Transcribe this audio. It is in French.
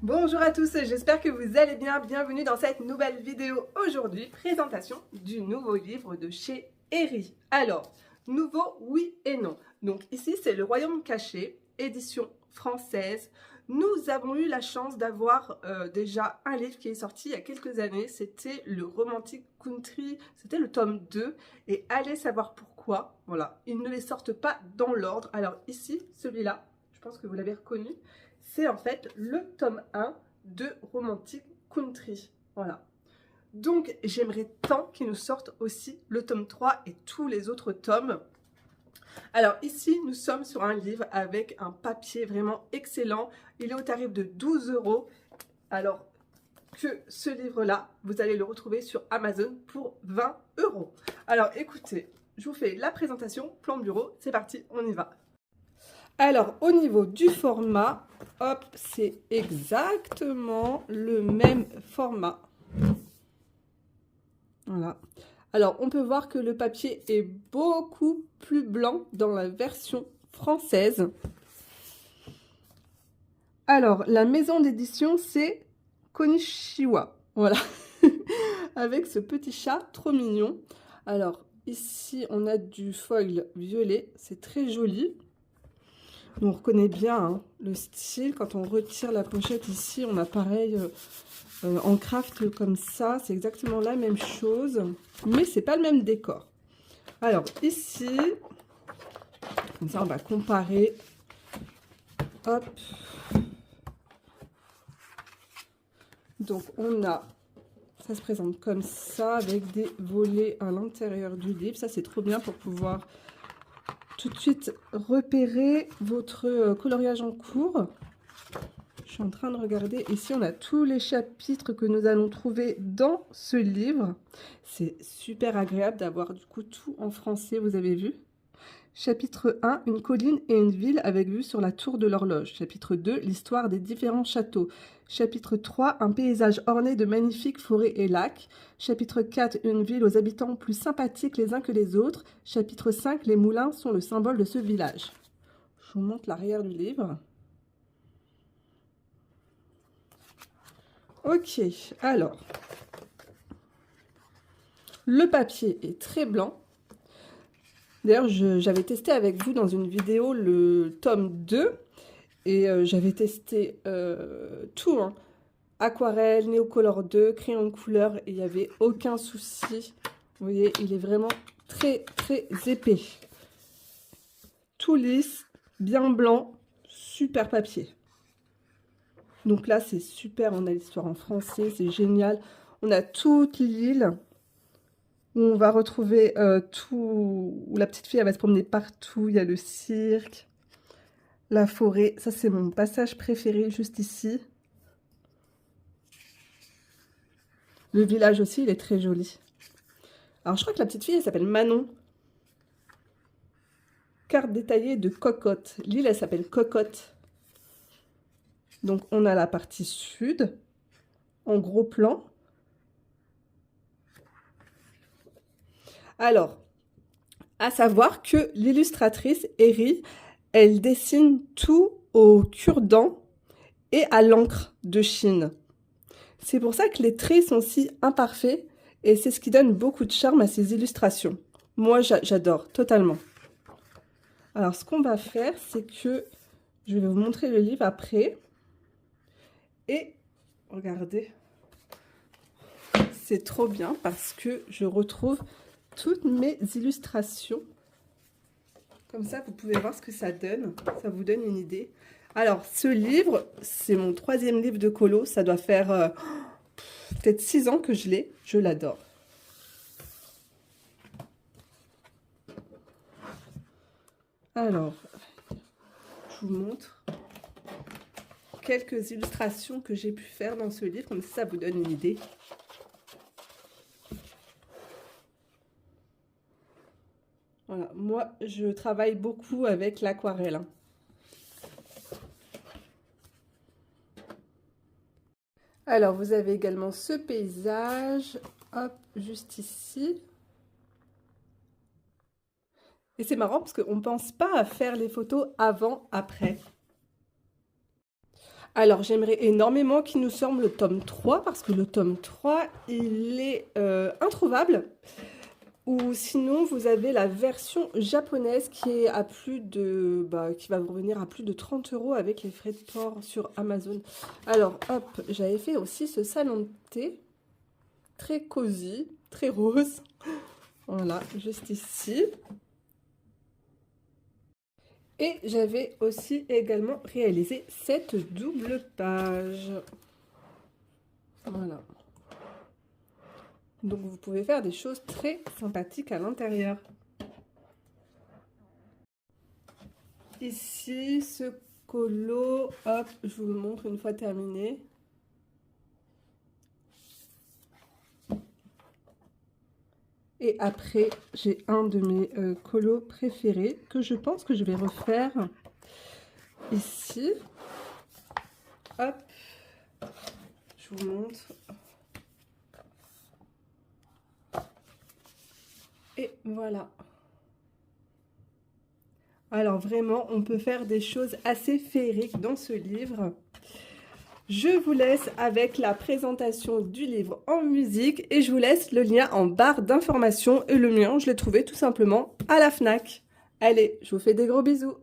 Bonjour à tous, j'espère que vous allez bien. Bienvenue dans cette nouvelle vidéo. Aujourd'hui, présentation du nouveau livre de chez Herri. Alors, nouveau, oui et non. Donc ici, c'est Le Royaume caché, édition française. Nous avons eu la chance d'avoir déjà un livre qui est sorti il y a quelques années. C'était le Romantic Country, c'était le tome 2. Et allez savoir pourquoi. Voilà, ils ne les sortent pas dans l'ordre. Alors ici, celui-là, je pense que vous l'avez reconnu. C'est en fait le tome 1 de Romantic Country. Voilà. Donc, j'aimerais tant qu'ils nous sortent aussi le tome 3 et tous les autres tomes. Alors ici, nous sommes sur un livre avec un papier vraiment excellent. Il est au tarif de 12 €. Alors que ce livre-là, vous allez le retrouver sur Amazon pour 20 €. Alors écoutez, je vous fais la présentation, plan de bureau. C'est parti, on y va. Alors, au niveau du format, hop, c'est exactement le même format. Voilà. Alors, on peut voir que le papier est beaucoup plus blanc dans la version française. Alors, la maison d'édition, c'est Konishiwa. Voilà. Avec ce petit chat trop mignon. Alors, ici, on a du foil violet. C'est très joli. On reconnaît bien hein, le style. Quand on retire la pochette ici, on a pareil en craft comme ça. C'est exactement la même chose, mais c'est pas le même décor. Alors ici, comme ça on va comparer. Hop. Donc on a, ça se présente comme ça avec des volets à l'intérieur du livre. Ça c'est trop bien pour pouvoir tout de suite repérer votre coloriage en cours. Je suis en train de regarder. Ici, on a tous les chapitres que nous allons trouver dans ce livre. C'est super agréable d'avoir du coup tout en français, vous avez vu. Chapitre 1, une colline et une ville avec vue sur la tour de l'horloge. Chapitre 2, l'histoire des différents châteaux. Chapitre 3, un paysage orné de magnifiques forêts et lacs. Chapitre 4, une ville aux habitants plus sympathiques les uns que les autres. Chapitre 5, les moulins sont le symbole de ce village. Je vous montre l'arrière du livre. Ok, alors, le papier est très blanc. D'ailleurs, j'avais testé avec vous dans une vidéo le tome 2 et j'avais testé tout, hein. Aquarelle, Néocolor 2, crayon de couleur, et il n'y avait aucun souci. Vous voyez, il est vraiment très épais. Tout lisse, bien blanc, super papier. Donc là, c'est super, on a l'histoire en français, c'est génial. On a toute l'île. Où on va retrouver tout, où la petite fille elle va se promener partout, il y a le cirque, la forêt, ça c'est mon passage préféré juste ici. Le village aussi, il est très joli. Alors je crois que la petite fille elle s'appelle Manon. Carte détaillée de Cocotte, l'île elle s'appelle Cocotte. Donc on a la partie sud, en gros plan. Alors, à savoir que l'illustratrice Herri, elle dessine tout au cure-dent et à l'encre de Chine. C'est pour ça que les traits sont si imparfaits et c'est ce qui donne beaucoup de charme à ces illustrations. Moi, j'adore totalement. Alors, ce qu'on va faire, c'est que je vais vous montrer le livre après. Et regardez, c'est trop bien parce que je retrouve toutes mes illustrations. Comme ça, vous pouvez voir ce que ça donne. Ça vous donne une idée. Alors, ce livre, c'est mon 3e livre de colo. Ça doit faire peut-être 6 ans que je l'ai. Je l'adore. Alors, je vous montre quelques illustrations que j'ai pu faire dans ce livre. Comme ça vous donne une idée. Voilà, moi, je travaille beaucoup avec l'aquarelle, hein. Alors, vous avez également ce paysage, hop, juste ici. Et c'est marrant parce qu'on ne pense pas à faire les photos avant, après. Alors, j'aimerais énormément qu'il nous sorte le tome 3 parce que le tome 3, il est introuvable. Ou sinon, vous avez la version japonaise qui est à plus de, qui va vous revenir à plus de 30 € avec les frais de port sur Amazon. Alors, hop, j'avais fait aussi ce salon de thé, très cosy, très rose. Voilà, juste ici. Et j'avais aussi également réalisé cette double page. Voilà. Donc vous pouvez faire des choses très sympathiques à l'intérieur. Ici, ce colo, hop, je vous le montre une fois terminé. Et après, j'ai un de mes colos préférés que je pense que je vais refaire ici. Hop, je vous montre. Et voilà. Alors vraiment, on peut faire des choses assez féeriques dans ce livre. Je vous laisse avec la présentation du livre en musique et je vous laisse le lien en barre d'informations. Et le mien, je l'ai trouvé tout simplement à la FNAC. Allez, je vous fais des gros bisous.